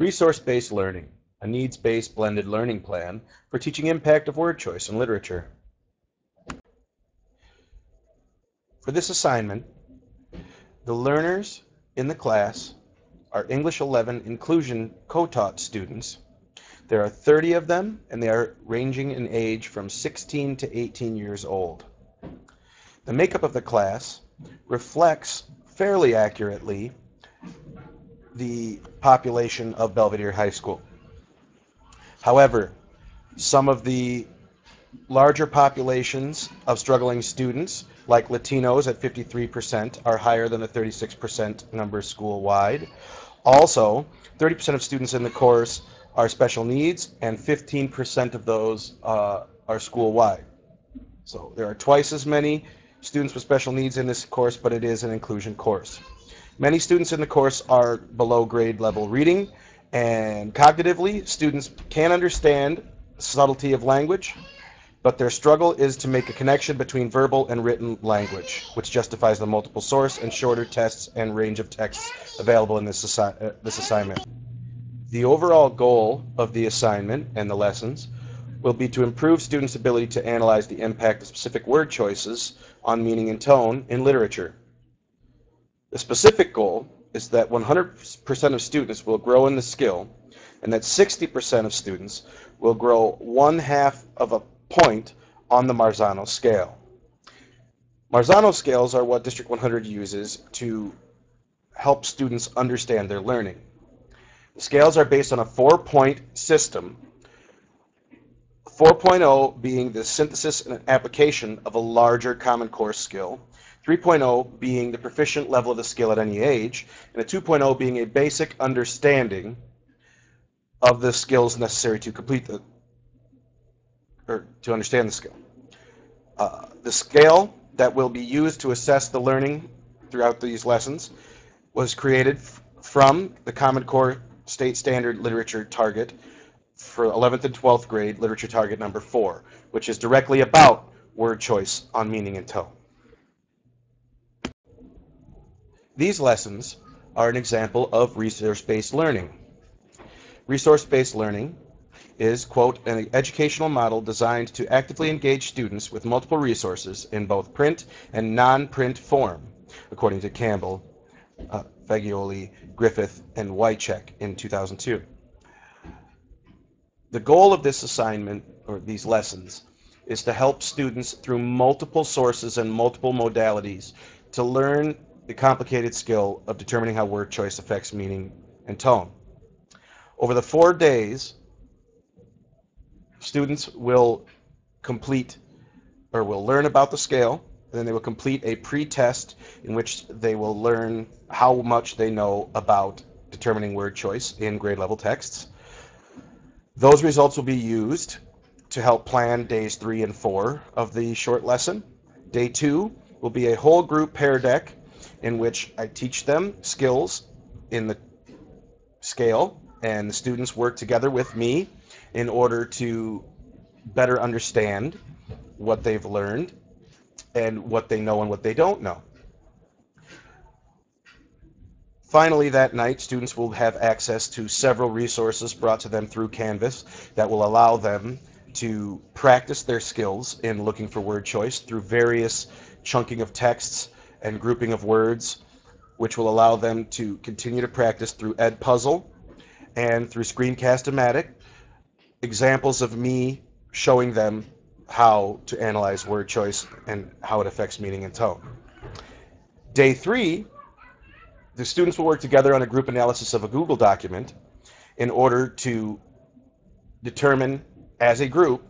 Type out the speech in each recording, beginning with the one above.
Resource-based learning, a needs-based blended learning plan for teaching impact of word choice in literature. For this assignment, the learners in the class are English 11 inclusion co-taught students. There are 30 of them, and they are ranging in age from 16 to 18 years old. The makeup of the class reflects fairly accurately the population of Belvedere High School. However, some of the larger populations of struggling students, like Latinos at 53%, are higher than the 36% number school-wide. Also, 30% of students in the course are special needs, and 15% of those are school-wide. So there are twice as many students with special needs in this course, but it is an inclusion course. Many students in the course are below grade level reading, and cognitively, students can understand the subtlety of language, but their struggle is to make a connection between verbal and written language, which justifies the multiple source and shorter tests and range of texts available in this assignment. The overall goal of the assignment and the lessons will be to improve students' ability to analyze the impact of specific word choices on meaning and tone in literature. The specific goal is that 100% of students will grow in the skill, and that 60% of students will grow 1/2 of a point on the Marzano scale. Marzano scales are what District 100 uses to help students understand their learning. The scales are based on a 4-point system, 4.0 being the synthesis and application of a larger Common Core skill, 3.0 being the proficient level of the skill at any age, and a 2.0 being a basic understanding of the skills necessary to complete to understand the skill. The scale that will be used to assess the learning throughout these lessons was created from the Common Core State Standard Literature Target for 11th and 12th grade, Literature Target number 4, which is directly about word choice on meaning and tone. These lessons are an example of resource-based learning. Resource-based learning is, quote, an educational model designed to actively engage students with multiple resources in both print and non-print form, according to Campbell, Fagioli, Griffith, and Wycheck in 2002. The goal of this assignment, or these lessons, is to help students through multiple sources and multiple modalities to learn the complicated skill of determining how word choice affects meaning and tone. Over the 4 days, students will complete or will learn about the scale, and then they will complete a pre-test in which they will learn how much they know about determining word choice in grade level texts. Those results will be used to help plan days 3 and 4 of the short lesson. Day 2 will be a whole group pair deck in which I teach them skills in the scale, and the students work together with me in order to better understand what they've learned and what they know and what they don't know. Finally, that night, students will have access to several resources brought to them through Canvas that will allow them to practice their skills in looking for word choice through various chunking of texts and grouping of words, which will allow them to continue to practice through Edpuzzle and through Screencast-O-Matic, examples of me showing them how to analyze word choice and how it affects meaning and tone. Day 3, the students will work together on a group analysis of a Google document in order to determine, as a group,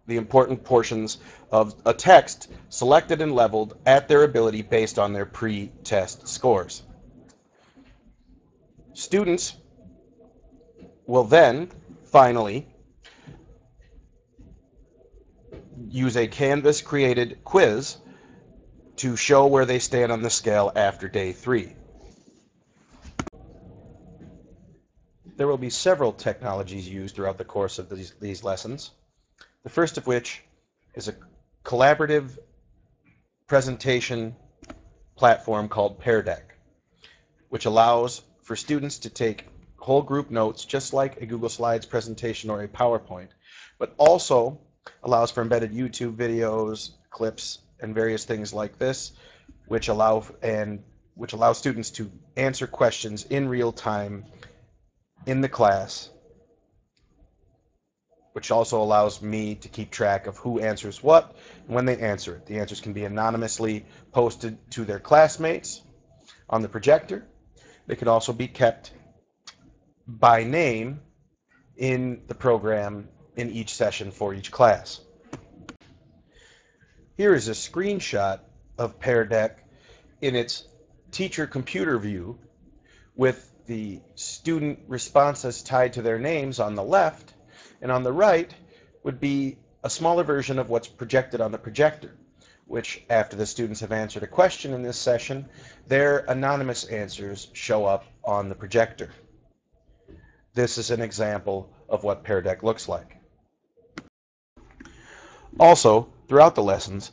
the important portions of a text selected and leveled at their ability based on their pre-test scores. Students will then, finally, use a Canvas-created quiz to show where they stand on the scale after day 3. There will be several technologies used throughout the course of these lessons. The first of which is a collaborative presentation platform called Pear Deck, which allows for students to take whole group notes just like a Google Slides presentation or a PowerPoint, but also allows for embedded YouTube videos, clips, and various things like this, which allow students to answer questions in real time in the class, which also allows me to keep track of who answers what and when they answer it. The answers can be anonymously posted to their classmates on the projector. They can also be kept by name in the program in each session for each class. Here is a screenshot of Pear Deck in its teacher computer view with the student responses tied to their names on the left, and on the right would be a smaller version of what's projected on the projector, which after the students have answered a question in this session, their anonymous answers show up on the projector. This is an example of what Pear Deck looks like. Also, throughout the lessons,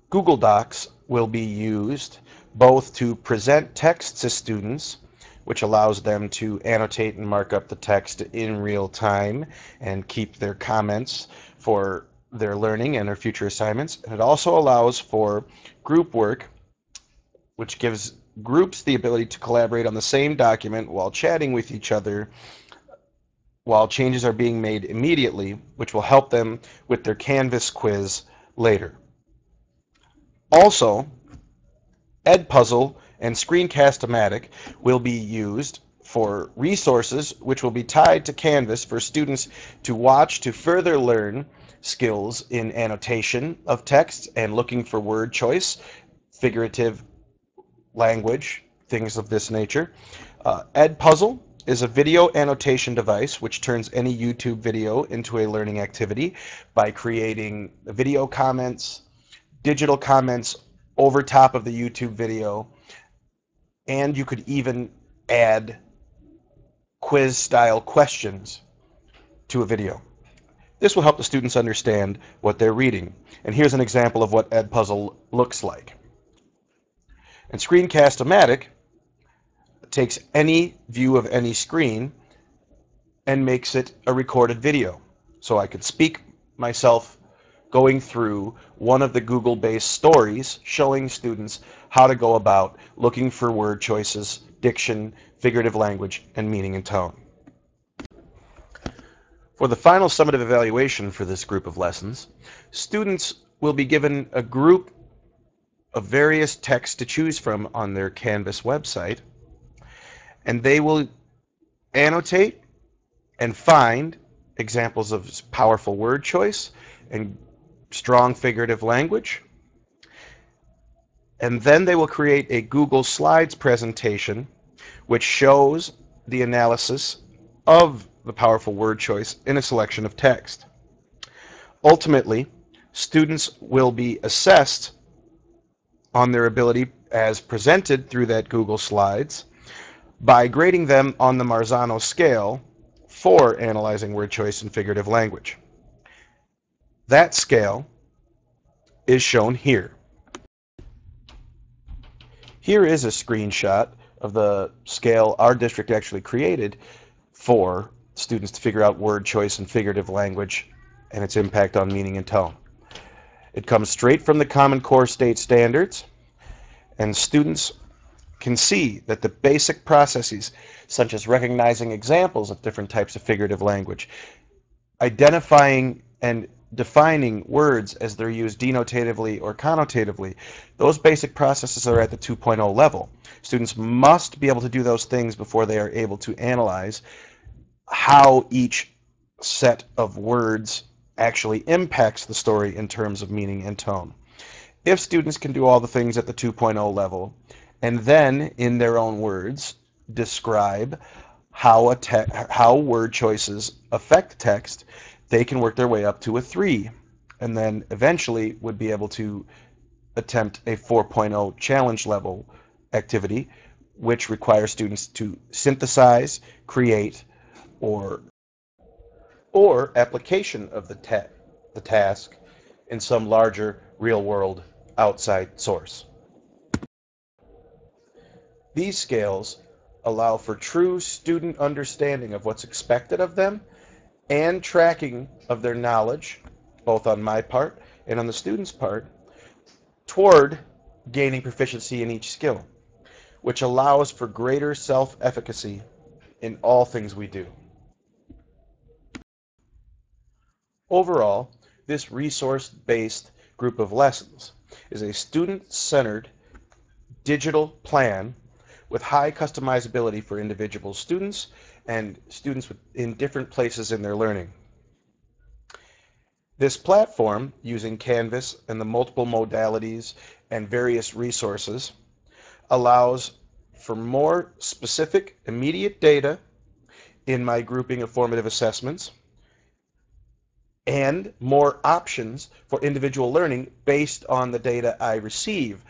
Google Docs will be used both to present text to students, which allows them to annotate and mark up the text in real time and keep their comments for their learning and their future assignments. And it also allows for group work, which gives groups the ability to collaborate on the same document while chatting with each other while changes are being made immediately, which will help them with their Canvas quiz later. Also, Edpuzzle and Screencast-O-Matic will be used for resources which will be tied to Canvas for students to watch to further learn skills in annotation of text and looking for word choice, figurative language, things of this nature. Edpuzzle is a video annotation device which turns any YouTube video into a learning activity by creating video comments, digital comments over top of the YouTube video, and you could even add quiz-style questions to a video. This will help the students understand what they're reading. And here's an example of what Edpuzzle looks like. And Screencast-O-Matic takes any view of any screen and makes it a recorded video. So I could speak myself going through one of the Google-based stories showing students how to go about looking for word choices, diction, figurative language, and meaning and tone. For the final summative evaluation for this group of lessons, students will be given a group of various texts to choose from on their Canvas website, and they will annotate and find examples of powerful word choice and strong figurative language. And then they will create a Google Slides presentation which shows the analysis of the powerful word choice in a selection of text. Ultimately, students will be assessed on their ability as presented through that Google Slides by grading them on the Marzano scale for analyzing word choice and figurative language. That scale is shown here. Here is a screenshot of the scale our district actually created for students to figure out word choice and figurative language and its impact on meaning and tone. It comes straight from the Common Core State Standards, and students can see that the basic processes, such as recognizing examples of different types of figurative language, identifying and defining words as they're used denotatively or connotatively, those basic processes are at the 2.0 level. Students must be able to do those things before they are able to analyze how each set of words actually impacts the story in terms of meaning and tone. If students can do all the things at the 2.0 level, and then in their own words describe how word choices affect text, they can work their way up to a 3, and then eventually would be able to attempt a 4.0 challenge level activity, which requires students to synthesize, create, or application of the task in some larger real-world outside source. These scales allow for true student understanding of what's expected of them and tracking of their knowledge, both on my part and on the student's part, toward gaining proficiency in each skill, which allows for greater self-efficacy in all things we do. Overall, this resource-based group of lessons is a student-centered digital plan with high customizability for individual students and students in different places in their learning. This platform, using Canvas and the multiple modalities and various resources, allows for more specific, immediate data in my grouping of formative assessments and more options for individual learning based on the data I receive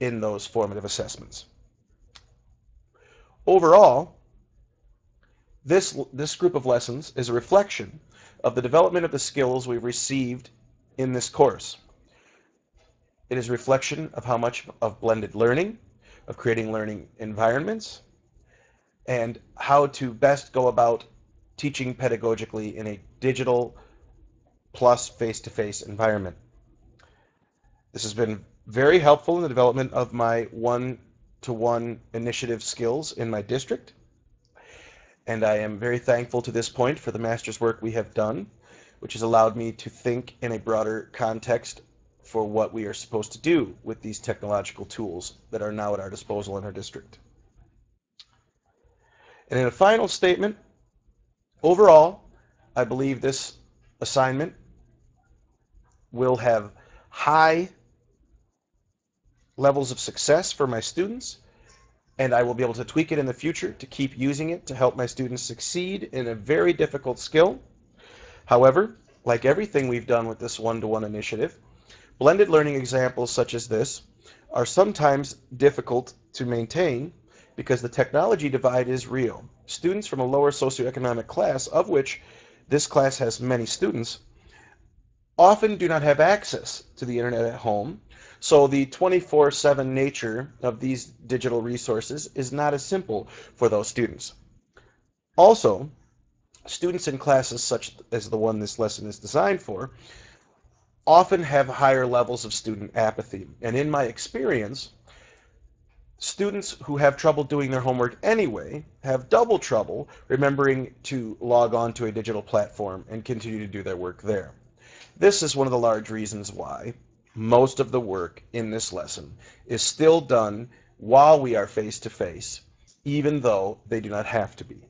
in those formative assessments. Overall, this group of lessons is a reflection of the development of the skills we've received in this course. It is a reflection of how much of blended learning, of creating learning environments, and how to best go about teaching pedagogically in a digital plus face-to-face environment. This has been very helpful in the development of my one-to-one initiative skills in my district, and I am very thankful to this point for the master's work we have done, which has allowed me to think in a broader context for what we are supposed to do with these technological tools that are now at our disposal in our district. And in a final statement, overall, I believe this assignment will have high levels of success for my students, and I will be able to tweak it in the future to keep using it to help my students succeed in a very difficult skill. However, like everything we've done with this one-to-one initiative, blended learning examples such as this are sometimes difficult to maintain because the technology divide is real. Students from a lower socioeconomic class, of which this class has many students, often do not have access to the internet at home, so the 24/7 nature of these digital resources is not as simple for those students. Also, students in classes such as the one this lesson is designed for often have higher levels of student apathy, and in my experience, students who have trouble doing their homework anyway have double trouble remembering to log on to a digital platform and continue to do their work there. This is one of the large reasons why most of the work in this lesson is still done while we are face to face, even though they do not have to be.